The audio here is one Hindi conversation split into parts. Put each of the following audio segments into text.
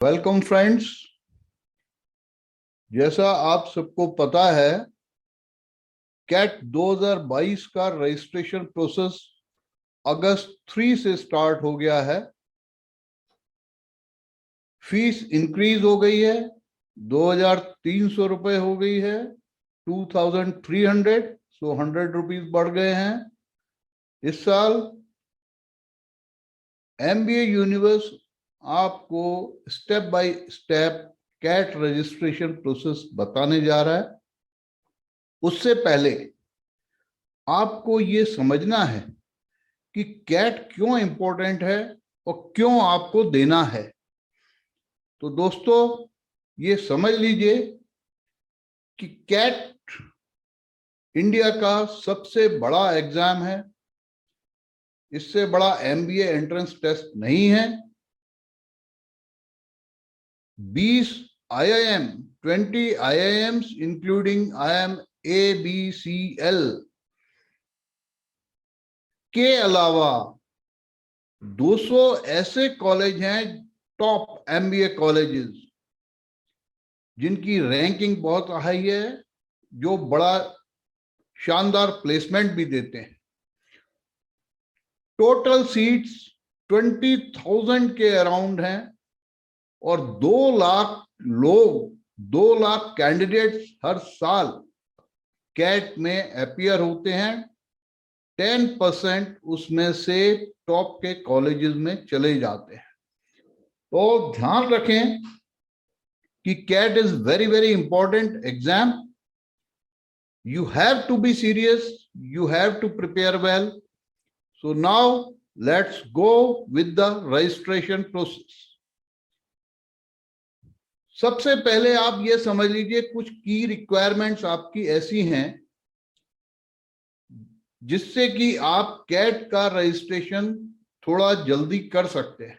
Welcome friends. जैसा आप सबको पता है, कैट 2022 का रजिस्ट्रेशन प्रोसेस अगस्त 3 से स्टार्ट हो गया है। फीस इंक्रीज हो गई है, 2,300 रुपए हो गई है, 2,300, सो 100 रुपीज बढ़ गए हैं। इस साल MBA यूनिवर्स आपको step by step CAT registration process बताने जा रहा है। उससे पहले आपको ये समझना है कि कैट क्यों इंपॉर्टेंट है और क्यों आपको देना है। तो दोस्तों, ये समझ लीजिए कि कैट इंडिया का सबसे बड़ा एग्जाम है। इससे बड़ा MBA एंट्रेंस टेस्ट नहीं है। 20 IIM, 20 IIMs including IIM ABCL के अलावा 200 ऐसे कॉलेज हैं, टॉप MBA कॉलेजेस, जिनकी रैंकिंग बहुत हाई है, जो बड़ा शानदार प्लेसमेंट भी देते हैं। टोटल सीट्स 20,000 के अराउंड हैं और 2 लाख लोग, 2 लाख कैंडिडेट्स हर साल कैट में अपीयर होते हैं। 10% उसमें से टॉप के कॉलेजेस में चले जाते हैं। तो ध्यान रखें कि CAT is very very important exam. You have to be serious, you have to prepare well. So now let's go with the registration process. सबसे पहले आप ये समझ लीजिए, कुछ की रिक्वायरमेंट्स आपकी ऐसी हैं जिससे कि आप कैट का रजिस्ट्रेशन थोड़ा जल्दी कर सकते हैं,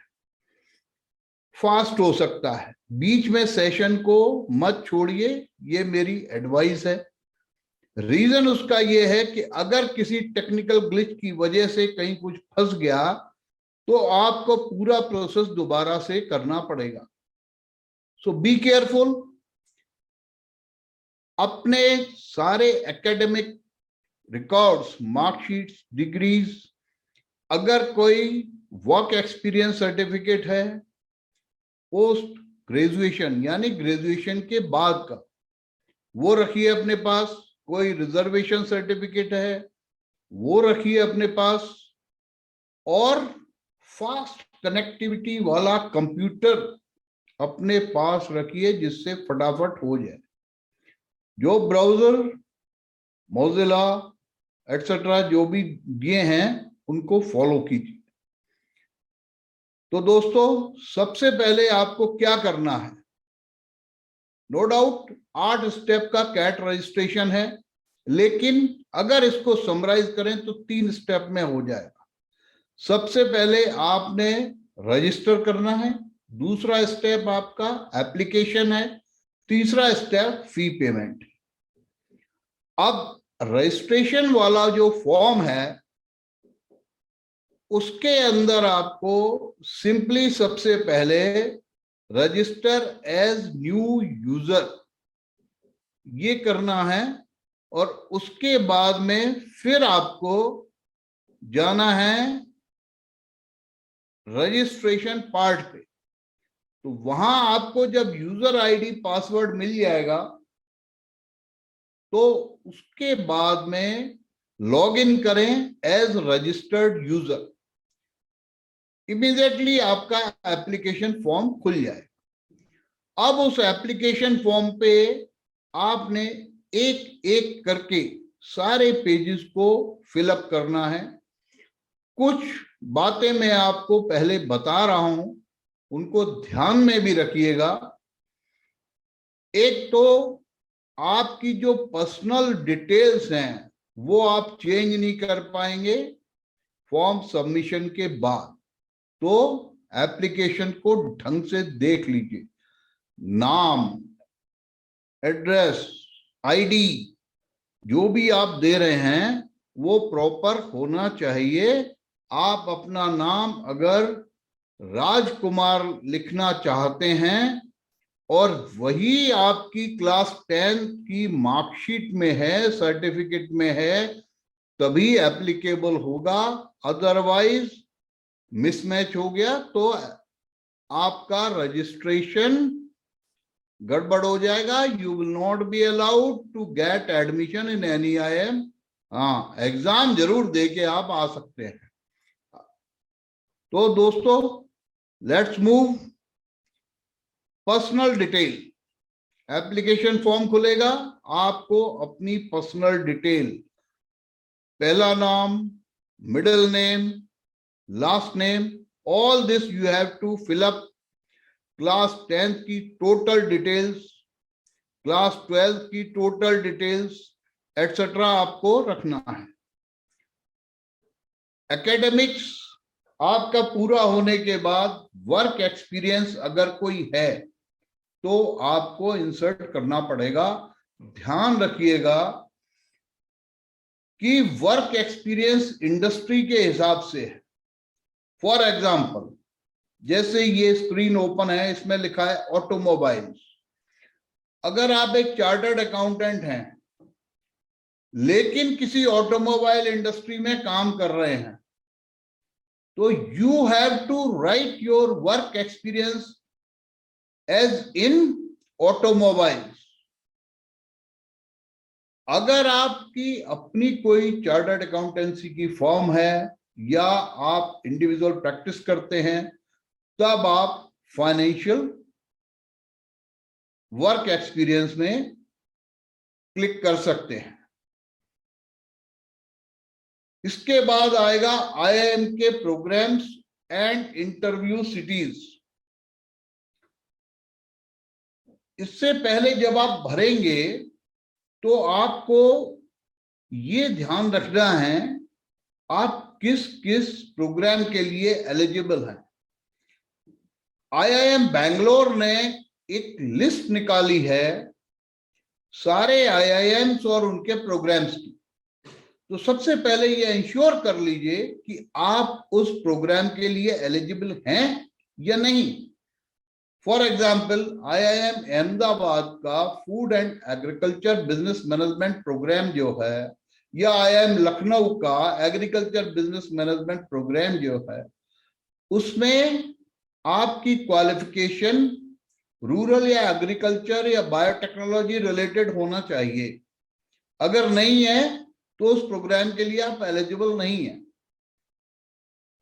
फास्ट हो सकता है। बीच में सेशन को मत छोड़िए, ये मेरी एडवाइस है। रीजन उसका यह है कि अगर किसी टेक्निकल ग्लिच की वजह से कहीं कुछ फंस गया तो आपको पूरा प्रोसेस दोबारा से करना पड़ेगा। सो बी केयरफुल। अपने सारे एकेडमिक रिकॉर्ड्स, मार्कशीट्स, डिग्रीज, अगर कोई वर्क एक्सपीरियंस सर्टिफिकेट है पोस्ट ग्रेजुएशन यानी ग्रेजुएशन के बाद का, वो रखिए अपने पास। कोई रिजर्वेशन सर्टिफिकेट है वो रखिए अपने पास। और फास्ट कनेक्टिविटी वाला कंप्यूटर अपने पास रखिए जिससे फटाफट हो जाए। जो ब्राउजर, मोजिला एटसेट्रा जो भी दिए हैं उनको फॉलो कीजिए। तो दोस्तों, सबसे पहले आपको क्या करना है? नो डाउट 8 स्टेप का कैट रजिस्ट्रेशन है, लेकिन अगर इसको समराइज करें तो 3 स्टेप में हो जाएगा। सबसे पहले आपने रजिस्टर करना है, दूसरा स्टेप आपका एप्लीकेशन है, तीसरा स्टेप फी पेमेंट। अब रजिस्ट्रेशन वाला जो फॉर्म है उसके अंदर आपको सिंपली सबसे पहले रजिस्टर एज न्यू यूजर ये करना है और उसके बाद में फिर आपको जाना है रजिस्ट्रेशन पार्ट पे। तो वहां आपको जब यूजर आईडी पासवर्ड मिल जाएगा तो उसके बाद में लॉग इन करें एज रजिस्टर्ड यूजर। इमीडिएटली आपका एप्लीकेशन फॉर्म खुल जाएगा। अब उस एप्लीकेशन फॉर्म पे आपने एक एक करके सारे पेजेस को फिलअप करना है। कुछ बातें मैं आपको पहले बता रहा हूं, उनको ध्यान में भी रखिएगा। एक तो आपकी जो पर्सनल डिटेल्स हैं वो आप चेंज नहीं कर पाएंगे फॉर्म सबमिशन के बाद। तो एप्लीकेशन को ढंग से देख लीजिए। नाम, एड्रेस, आईडी जो भी आप दे रहे हैं वो प्रॉपर होना चाहिए। आप अपना नाम अगर राजकुमार लिखना चाहते हैं और वही आपकी क्लास 10 की मार्कशीट में है, सर्टिफिकेट में है, तभी एप्लीकेबल होगा। अदरवाइज मिसमैच हो गया तो आपका रजिस्ट्रेशन गड़बड़ हो जाएगा। You will not be allowed to get admission in any IIM। हाँ, एग्जाम जरूर दे के आप आ सकते हैं। तो दोस्तों, let's move. Personal detail, application form खुलेगा, आपको अपनी पर्सनल डिटेल, पहला नाम, middle name, last name, all this you have to fill up. Class 10th की टोटल डिटेल्स, क्लास 12th की टोटल डिटेल्स एटसेट्रा आपको रखना है। एकेडमिक्स आपका पूरा होने के बाद वर्क एक्सपीरियंस अगर कोई है तो आपको इंसर्ट करना पड़ेगा। ध्यान रखिएगा कि वर्क एक्सपीरियंस इंडस्ट्री के हिसाब से है। फॉर एग्जाम्पल, जैसे ये स्क्रीन ओपन है, इसमें लिखा है ऑटोमोबाइल्स। अगर आप एक चार्टर्ड अकाउंटेंट हैं लेकिन किसी ऑटोमोबाइल इंडस्ट्री में काम कर रहे हैं तो you have to write your work experience as in automobiles. अगर आपकी अपनी कोई चार्टर्ड अकाउंटेंसी की फर्म है या आप इंडिविजुअल प्रैक्टिस करते हैं तब आप फाइनेंशियल वर्क एक्सपीरियंस में क्लिक कर सकते हैं। इसके बाद आएगा IIM के प्रोग्राम्स एंड इंटरव्यू सिटीज। इससे पहले जब आप भरेंगे तो आपको ये ध्यान रखना है आप किस किस प्रोग्राम के लिए एलिजिबल हैं। IIM बैंगलोर ने एक लिस्ट निकाली है सारे IIMs और उनके प्रोग्राम्स की। तो सबसे पहले ये इंश्योर कर लीजिए कि आप उस प्रोग्राम के लिए एलिजिबल हैं या नहीं। फॉर एग्जाम्पल, IIM अहमदाबाद का food and agriculture business management program जो है या IIM लखनऊ का एग्रीकल्चर बिजनेस मैनेजमेंट प्रोग्राम जो है, उसमें आपकी क्वालिफिकेशन रूरल या एग्रीकल्चर या बायोटेक्नोलॉजी रिलेटेड होना चाहिए। अगर नहीं है तो उस प्रोग्राम के लिए आप एलिजिबल नहीं है।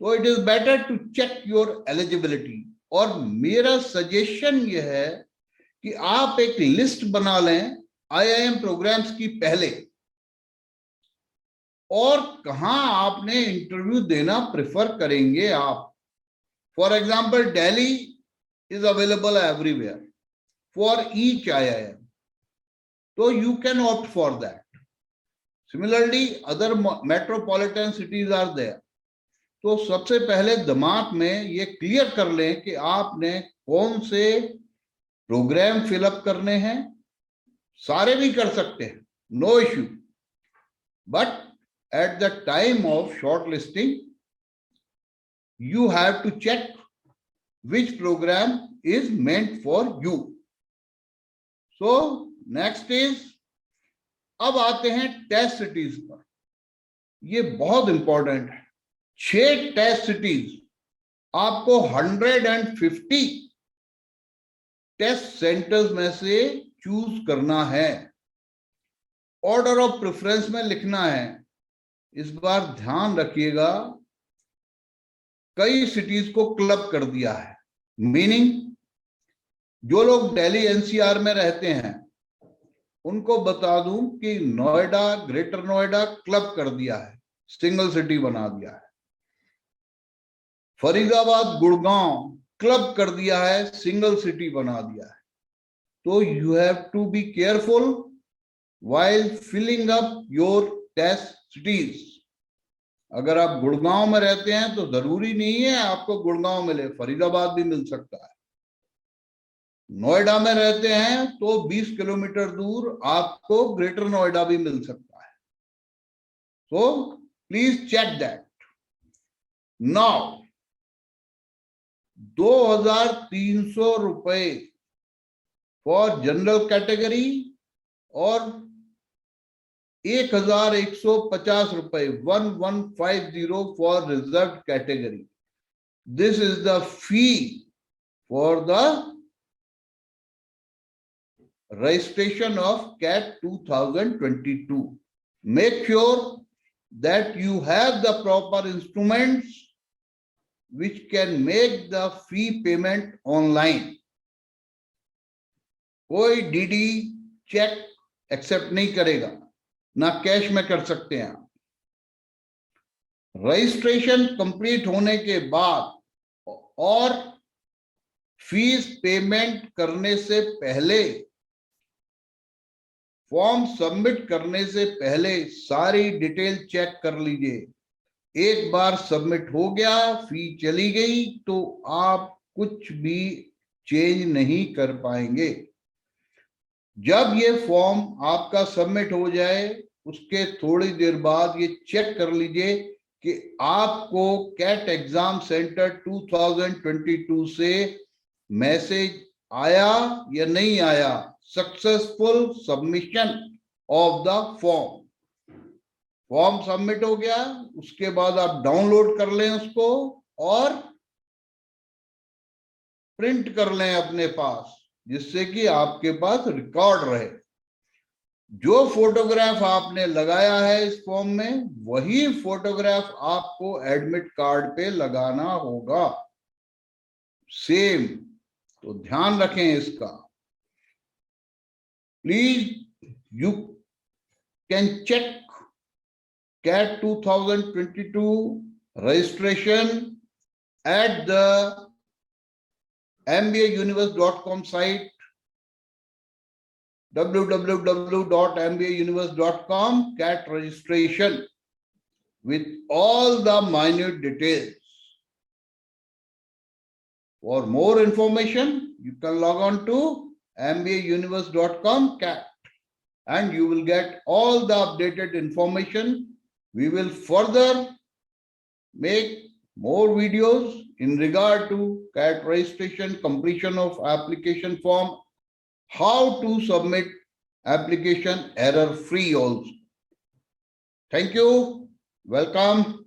तो it is better to check your eligibility. और मेरा सजेशन यह है कि आप एक लिस्ट बना लें IIM प्रोग्राम्स की पहले, और कहां आपने इंटरव्यू देना प्रेफर करेंगे आप। For example, Delhi is available everywhere for each IIM, so you can opt for that. Similarly, other metropolitan cities are there. तो सबसे पहले दिमाग में ये क्लियर कर लें कि आपने कौन से प्रोग्राम फिलअप करने हैं। सारे भी कर सकते हैं, no issue, but at the time of shortlisting you have to check which program is meant for you. So next is, अब आते हैं टेस्ट सिटीज पर। ये बहुत इंपॉर्टेंट है। 6 टेस्ट सिटीज आपको 150 टेस्ट सेंटर्स में से चूज करना है। ऑर्डर ऑफ प्रेफरेंस में लिखना है। इस बार ध्यान रखिएगा, कई सिटीज को क्लब कर दिया है। मीनिंग, जो लोग दिल्ली NCR में रहते हैं उनको बता दूं कि नोएडा, ग्रेटर नोएडा क्लब कर दिया है, सिंगल सिटी बना दिया है। फरीदाबाद, गुड़गांव क्लब कर दिया है, सिंगल सिटी बना दिया है। तो you have to be careful while filling up your test cities. अगर आप गुड़गांव में रहते हैं तो जरूरी नहीं है आपको गुड़गांव मिले, फरीदाबाद भी मिल सकता है। नोएडा में रहते हैं तो 20 किलोमीटर दूर आपको ग्रेटर नोएडा भी मिल सकता है। So please check that. Now 2,300 रुपए फॉर जनरल कैटेगरी और 1,150 रुपए 1150 for reserve category. This is the fee for the registration of CAT 2022. Make sure that you have the proper instruments which can make the fee payment online. कोई डीडी चेक एक्सेप्ट नहीं करेगा, ना कैश में कर सकते हैं. रजिस्ट्रेशन कंप्लीट होने के बाद और फीस पेमेंट करने से पहले, फॉर्म सबमिट करने से पहले सारी डिटेल चेक कर लीजिए. एक बार सबमिट हो गया, फी चली गई तो आप कुछ भी चेंज नहीं कर पाएंगे. जब ये फॉर्म आपका सबमिट हो जाए उसके थोड़ी देर बाद ये चेक कर लीजिए कि आपको कैट एग्जाम सेंटर 2022 से मैसेज आया या नहीं आया. Successful submission of the form. Form submit हो गया, उसके बाद आप डाउनलोड कर लें उसको और प्रिंट कर लें अपने पास, जिससे कि आपके पास रिकॉर्ड रहे. जो फोटोग्राफ आपने लगाया है इस फॉर्म में, वही फोटोग्राफ आपको एडमिट कार्ड पे लगाना होगा, सेम. तो ध्यान रखें इसका. Please you can check CAT 2022 registration at the mbauniverse.com site, www.mbauniverse.com, CAT registration with all the minute details. For more information, you can log on to mbauniverse.com CAT and you will get all the updated information. We will further make more videos in regard to CAT registration, completion of application form, how to submit application error free also. Thank you. Welcome.